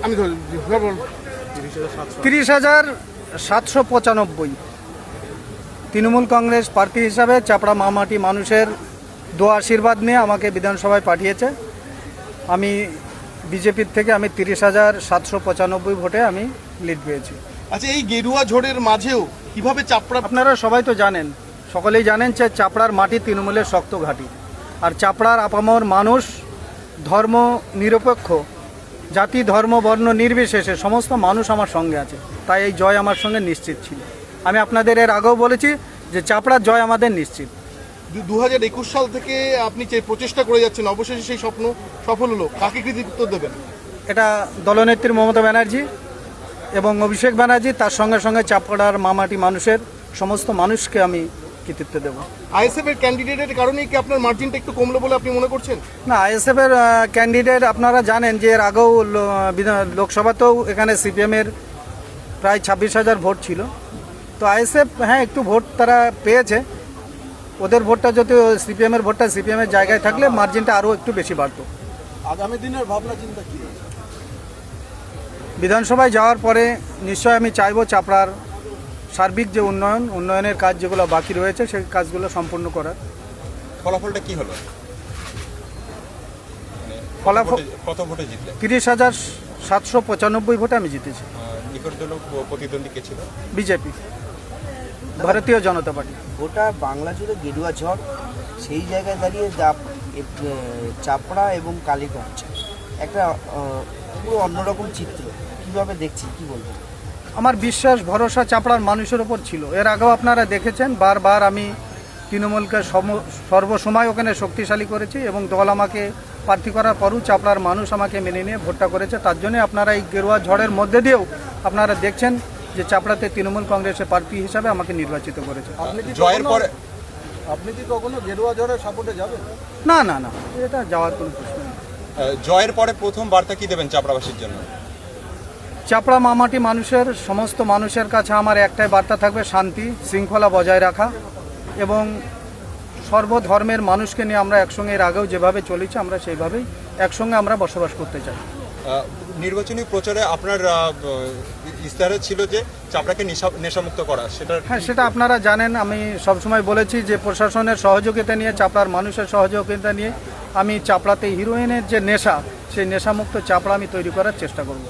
আমি 30,795 তৃণমূল কংগ্রেস প্রার্থী হিসাবে চাপড়া মামাটি মানুষের দোয়া আশীর্বাদ নিয়ে আমাকে বিধানসভায় পাঠিয়েছে। আমি বিজেপির থেকে আমি 30,795 ভোটে আমি লিড পেয়েছি। আচ্ছা, এই গেরুয়া ঝড়ের মাঝেও কিভাবে চাপড়া, আপনারা সবাই তো জানেন, সকলেই জানেন যে চাপড়ার মাটি তৃণমূলের শক্ত ঘাঁটি। আর চাপড়ার আপামর মানুষ ধর্ম নিরপেক্ষ, জাতি ধর্ম বর্ণ নির্বিশেষে সমস্ত মানুষ আমার সঙ্গে আছে। তাই এই জয় আমার সঙ্গে নিশ্চিত ছিল। আমি আপনাদের এর আগেও বলেছি যে চাপড়ার জয় আমাদের নিশ্চিত। 2021 সাল থেকে আপনি যে প্রচেষ্টা করে যাচ্ছেন, অবশেষে সেই স্বপ্ন সফল হলো, কাকে কৃতিত্ব দেবেন? এটা দলনেত্রী মমতা ব্যানার্জি এবং অভিষেক ব্যানার্জি, তার সঙ্গে সঙ্গে চাপড়ার মামাটি মানুষের সমস্ত মানুষকে আমি কৃতিত্ব দেব। আইএসএফ এর ক্যান্ডিডেটের কারণেই কি আপনার মার্জিনটা একটু কমলো বলে আপনি মনে করছেন? না, আইএসএফ এর ক্যান্ডিডেট আপনারা জানেন যে এর আগেও লোকসভাতেও এখানে সিপিএমের প্রায় 26,000 ভোট ছিল। তো আইএসএফ হ্যাঁ একটু ভোট তারা পেয়েছে, ওদের ভোটটা যদি সিপিএমের ভোটটা সিপিএমের জায়গায় থাকলে মার্জিনটা আরও একটু বেশি বাড়তো। আগামী দিনের ভাবনা চিন্তা কি? বিধানসভায় যাওয়ার পরে নিশ্চয় আমি চাইবো চাপড়ার সার্বিক যে উন্নয়নের কাজ যেগুলো বাকি রয়েছে সেই কাজগুলো সম্পূর্ণ করার। ফলাফলটা কি হলো? ফলাফল কত ভোটে জিতলে? 30,795 ভোটে আমি জিতেছি। নিকটতম প্রতিদ্বন্দ্বী কে ছিল? বিজেপি, ভারতীয় জনতা পার্টি। গোটা বাংলা জুড়ে গেরুয়া ঝড়, সেই জায়গায় দাঁড়িয়ে চাপড়া এবং কালীগঞ্জ একটা পুরো অন্যরকম চিত্র। কীভাবে দেখছি, কি বলবো? আমার বিশ্বাস ভরসা চাপড়ার মানুষের ওপর ছিল। এর আগেও আপনারা দেখেছেন বারবার আমি তৃণমূলকে সর্বসময় ওখানে শক্তিশালী করেছি এবং দল আমাকে প্রার্থী করার পরও চাপড়ার মানুষ আমাকে মেনে নিয়ে ভোটটা করেছে। তার জন্যে আপনারা এই গেরুয়া ঝড়ের মধ্যে দিয়েও আপনারা দেখছেন যে চাপড়াতে তৃণমূল কংগ্রেসের প্রার্থী হিসাবে আমাকে নির্বাচিত করেছে। জয়ের পরে আপনি কি কখনো গেরুয়া ঝড়ের সাপোর্টে যাবেন? না না না, এটা যাওয়ার কোনো প্রশ্ন নেই। জয়ের পরে প্রথম বার্তা কি দেবেন চাপড়াবাসীর জন্য? চাপড়া মামাটি মানুষের সমস্ত মানুষের কাছে আমার একটাই বার্তা থাকবে, শান্তি শৃঙ্খলা বজায় রাখা এবং সর্বধর্মের মানুষকে নিয়ে আমরা একসঙ্গে এর আগেও যেভাবে চলেছি আমরা সেইভাবেই একসঙ্গে আমরা বসবাস করতে চাই। নির্বাচনী প্রচারে আপনার ইস্তাহারে ছিল যে চাপড়াকে নেশামুক্ত করা, হ্যাঁ সেটা আপনারা জানেন। আমি সবসময় বলেছি যে প্রশাসনের সহযোগিতা নিয়ে, চাপড়ার মানুষের সহযোগিতা নিয়ে আমি চাপড়াতে হিরোইনের যে নেশা, সেই নেশামুক্ত চাপড়া আমি তৈরি করার চেষ্টা করব।